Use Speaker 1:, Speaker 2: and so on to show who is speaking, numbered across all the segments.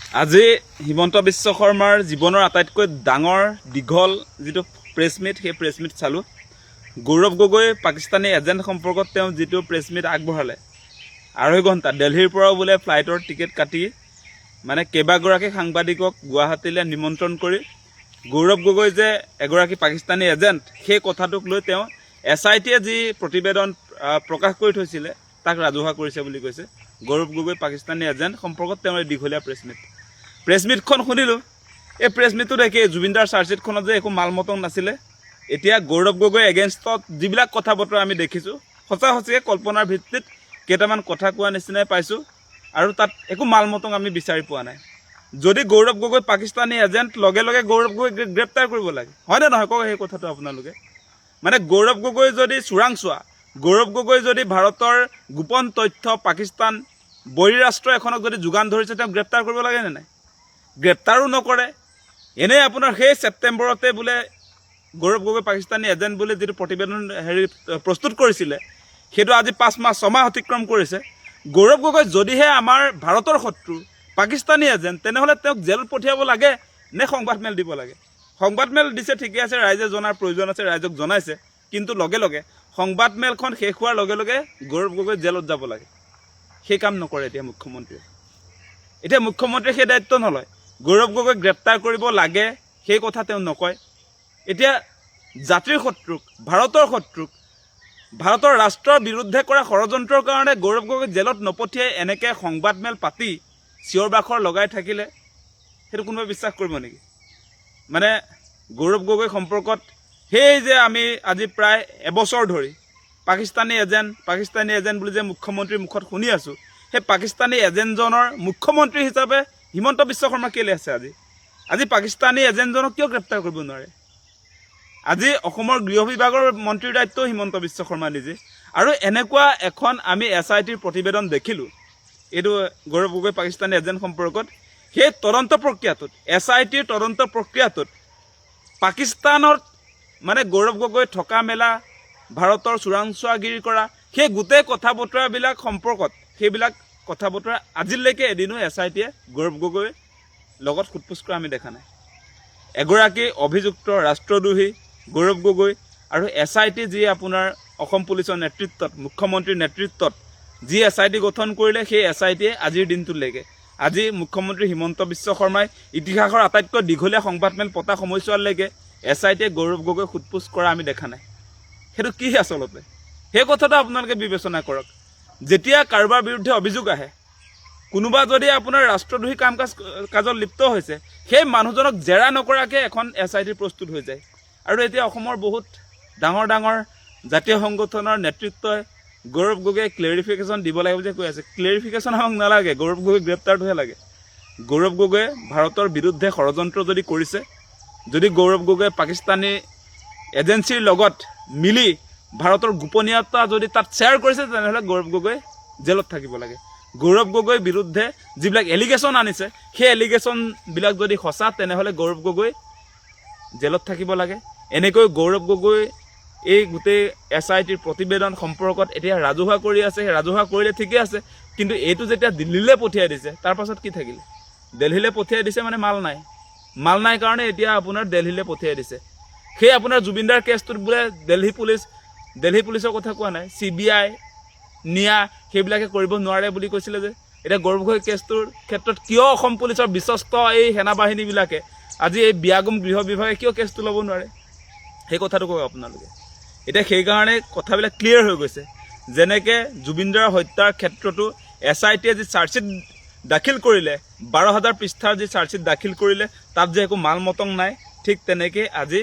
Speaker 1: আজি হিমন্ত বিশ্ব শৰ্মাৰ জীৱনৰ আটাইতকৈ ডাঙৰ দীঘল যিটো প্ৰেছ মিট সেই প্ৰেছ মিট চালোঁ। গৌৰৱ গগৈ পাকিস্তানী এজেণ্ট সম্পৰ্কত তেওঁ যিটো প্ৰেছ মিট আগবঢ়ালে, 2.5 ঘণ্টা দিল্লীৰ পৰাও বোলে ফ্লাইটৰ টিকেট কাটি মানে কেইবাগৰাকী সাংবাদিকক গুৱাহাটীলৈ নিমন্ত্ৰণ কৰি গৌৰৱ গগৈ যে এগৰাকী পাকিস্তানী এজেণ্ট সেই কথাটোক লৈ তেওঁ SITয়ে যি প্ৰতিবেদন প্ৰকাশ কৰি থৈছিলে তাক ৰাজহুৱা কৰিছে বুলি কৈছে। গৌৰৱ গগৈ পাকিস্তানী এজেণ্ট সম্পৰ্কত তেওঁৰ দীঘলীয়া প্ৰেছ মিটখন শুনিলোঁ। এই প্ৰেছ মিটটোত একেই জুবিনদাৰ চাৰ্জশ্বিটখনত যে একো মাল মতং নাছিলে, এতিয়া গৌৰৱ গগৈ এগেইনষ্টত যিবিলাক কথা বতৰা আমি দেখিছোঁ সঁচাকৈ কল্পনাৰ ভিত্তিত কেইটামান কথা কোৱা নিচিনাই পাইছোঁ, আৰু তাত একো মাল মতং আমি বিচাৰি পোৱা নাই। যদি গৌৰৱ গগৈ পাকিস্তানী এজেণ্ট লগে লগে গৌৰৱ গগৈ গ্ৰেপ্তাৰ কৰিব লাগে, হয়নে নহয় কওক সেই কথাটো আপোনালোকে? মানে গৌৰৱ গগৈ যদি চোৰাংচোৱা, গৌৰৱ গগৈ যদি ভাৰতৰ গোপন তথ্য পাকিস্তান বহিৰাষ্ট্ৰ এখনক যদি যোগান ধৰিছে, তেওঁক গ্ৰেপ্তাৰ কৰিব লাগে নে নাই? গ্ৰেপ্তাৰো নকৰে। এনেই আপোনাৰ সেই ছেপ্টেম্বৰতে বোলে গৌৰৱ গগৈ পাকিস্তানী এজেণ্ট বুলি যিটো প্ৰতিবেদন প্ৰস্তুত কৰিছিলে, সেইটো আজি 5 মাহ 6 মাহ অতিক্ৰম কৰিছে। গৌৰৱ গগৈ যদিহে আমাৰ ভাৰতৰ শত্ৰু পাকিস্তানী এজেণ্ট, তেনেহ'লে তেওঁক জেল পঠিয়াব লাগে নে সংবাদমেল দিব লাগে? সংবাদমেল দিছে ঠিকে আছে, ৰাইজে জনাৰ প্ৰয়োজন আছে, ৰাইজক জনাইছে, কিন্তু লগে লগে সংবাদমেলখন শেষ হোৱাৰ লগে লগে গৌৰৱ গগৈ জেলত যাব লাগে। সেই কাম নকৰে এতিয়া মুখ্যমন্ত্ৰীয়ে। এতিয়া মুখ্যমন্ত্ৰীয়ে সেই দায়িত্ব নলয়। গৌৰৱ গগৈক গ্ৰেপ্তাৰ কৰিব লাগে সেই কথা তেওঁ নকয়। এতিয়া জাতিৰ শত্ৰুক, ভাৰতৰ শত্ৰুক, ভাৰতৰ ৰাষ্ট্ৰৰ বিৰুদ্ধে কৰা ষড়যন্ত্ৰৰ কাৰণে গৌৰৱ গগৈক জেলত নপঠিয়াই এনেকৈ সংবাদমেল পাতি চিঞৰ বাখৰ লগাই থাকিলে সেইটো কোনোবাই বিশ্বাস কৰিব নেকি? মানে গৌৰৱ গগৈ সম্পৰ্কত সেই যে আমি আজি প্ৰায় এবছৰ ধৰি পাকিস্তানী এজেণ্ট বুলি যে মুখ্যমন্ত্ৰীৰ মুখত শুনি আছোঁ, সেই পাকিস্তানী এজেণ্টজনৰ মুখ্যমন্ত্ৰী হিচাপে হিমন্ত বিশ্ব শৰ্মা কেলৈ আছে? আজি পাকিস্তানী এজেণ্টজনক কিয় গ্ৰেপ্তাৰ কৰিব নোৱাৰে? আজি অসমৰ গৃহ বিভাগৰ মন্ত্ৰীৰ দায়িত্ব হিমন্ত বিশ্ব শৰ্মা নিজে। আৰু এনেকুৱা এখন আমি SITৰ প্ৰতিবেদন দেখিলোঁ, এইটো গৌৰৱ গগৈ পাকিস্তানী এজেণ্ট সম্পৰ্কত। সেই তদন্ত প্ৰক্ৰিয়াটোত, SITৰ তদন্ত প্ৰক্ৰিয়াটোত পাকিস্তানত মানে গৌৰৱ গগৈ থকা মেলা, ভাৰতৰ চোৰাংচোৱাগিৰি কৰা সেই গোটেই কথা বতৰাবিলাক সম্পৰ্কত, সেইবিলাক কথা বতৰা আজিলৈকে এদিনো SITয়ে গৌৰৱ গগৈৰ লগত সোধপোছ কৰা আমি দেখা নাই। এগৰাকী অভিযুক্ত ৰাষ্ট্ৰদ্ৰোহী গৌৰৱ গগৈ আৰু SIT যি আপোনাৰ অসম পুলিচৰ নেতৃত্বত, মুখ্যমন্ত্ৰীৰ নেতৃত্বত যি SIT গঠন কৰিলে, সেই SITয়ে আজিৰ দিনটোলৈকে, আজি মুখ্যমন্ত্ৰী হিমন্ত বিশ্ব শৰ্মাই ইতিহাসৰ আটাইতকৈ দীঘলীয়া সংবাদমেল পতা সময়ছোৱালৈকে SITয়ে গৌৰৱ গগৈ সোধপোছ কৰা আমি দেখা নাই। সেইটো কি আচলতে? সেই কথাটো আপোনালোকে বিবেচনা কৰক। যেতিয়া কাৰোবাৰ বিৰুদ্ধে অভিযোগ আহে, কোনোবা যদি আপোনাৰ ৰাষ্ট্ৰদ্ৰোহী কাজত লিপ্ত হৈছে, সেই মানুহজনক জেৰা নকৰাকৈ এখন SIT প্ৰস্তুত হৈ যায়। আৰু এতিয়া অসমৰ বহুত ডাঙৰ ডাঙৰ জাতীয় সংগঠনৰ নেতৃত্বই গৌৰৱ গগৈক ক্লেৰিফিকেশ্যন দিব লাগে বুলি কৈ আছে। ক্লেৰিফিকেশ্যন আমাক নালাগে, গৌৰৱ গগৈ গ্ৰেপ্তাৰটোহে লাগে। গৌৰৱ গগৈয়ে ভাৰতৰ বিৰুদ্ধে ষড়যন্ত্ৰ যদি কৰিছে, যদি গৌৰৱ গগৈ পাকিস্তানী এজেঞ্চিৰ লগত মিলি ভাৰতৰ গোপনীয়তা যদি তাত শ্বেয়াৰ কৰিছে, তেনেহ'লে গৌৰৱ গগৈ জেলত থাকিব লাগে। গৌৰৱ গগৈৰ বিৰুদ্ধে যিবিলাক এলিগেশ্যন আনিছে, সেই এলিগেশ্যনবিলাক যদি সঁচা, তেনেহ'লে গৌৰৱ গগৈ জেলত থাকিব লাগে। এনেকৈ গৌৰৱ গগৈ এই গোটেই SITৰ প্ৰতিবেদন সম্পৰ্কত এতিয়া ৰাজহুৱা কৰি আছে। ৰাজহুৱা কৰিলে ঠিকে আছে, কিন্তু এইটো যেতিয়া দিল্লীলৈ পঠিয়াই দিছে, তাৰ পাছত কি থাকিলে? দিল্লীলৈ পঠিয়াই দিছে মানে মাল নাই কাৰণে এতিয়া আপোনাৰ দিল্লীলৈ পঠিয়াই দিছে। সেই আপোনাৰ জুবিনদাৰ কেছটোত বোলে দিল্লী পুলিচৰ কথা কোৱা নাই, CBI নিয়া সেইবিলাকে কৰিব নোৱাৰে বুলি কৈছিলে যে। এতিয়া গৌৰৱ গগৈ কেছটোৰ ক্ষেত্ৰত কিয় অসম পুলিচৰ বিশ্বস্ত এই সেনাবাহিনীবিলাকে আজি এই বিয়াগুম গৃহ বিভাগে কিয় কেছটো ল'ব নোৱাৰে? সেই কথাটো কওক আপোনালোকে। এতিয়া সেইকাৰণে কথাবিলাক ক্লিয়াৰ হৈ গৈছে। যেনেকৈ জুবিনদাৰ হত্যাৰ ক্ষেত্ৰতো SITয়ে যি চাৰ্জশ্বিট দাখিল কৰিলে, 12,000 পৃষ্ঠাৰ যি চাৰ্জশ্বিট দাখিল কৰিলে, তাত যে একো মাল মতং নাই, ঠিক তেনেকৈ আজি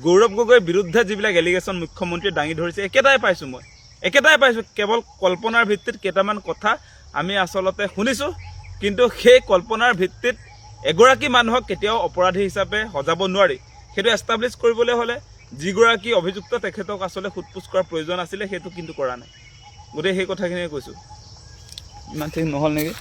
Speaker 1: গৌৰৱ গগৈৰ বিৰুদ্ধে যিবিলাক এলিগেশ্যন মুখ্যমন্ত্ৰীয়ে দাঙি ধৰিছে, একেটাই পাইছোঁ। কেৱল কল্পনাৰ ভিত্তিত কেইটামান কথা আমি আচলতে শুনিছোঁ, কিন্তু সেই কল্পনাৰ ভিত্তিত এগৰাকী মানুহক কেতিয়াও অপৰাধী হিচাপে সজাব নোৱাৰি। সেইটো এষ্টাব্লিছ কৰিবলৈ হ'লে যিগৰাকী অভিযুক্ত তেখেতক আচলতে সোধপোছ কৰাৰ প্ৰয়োজন আছিলে, সেইটো কিন্তু কৰা নাই। গতিকে সেই কথাখিনিয়ে কৈছোঁ। ইমান ঠিক নহ'ল নেকি?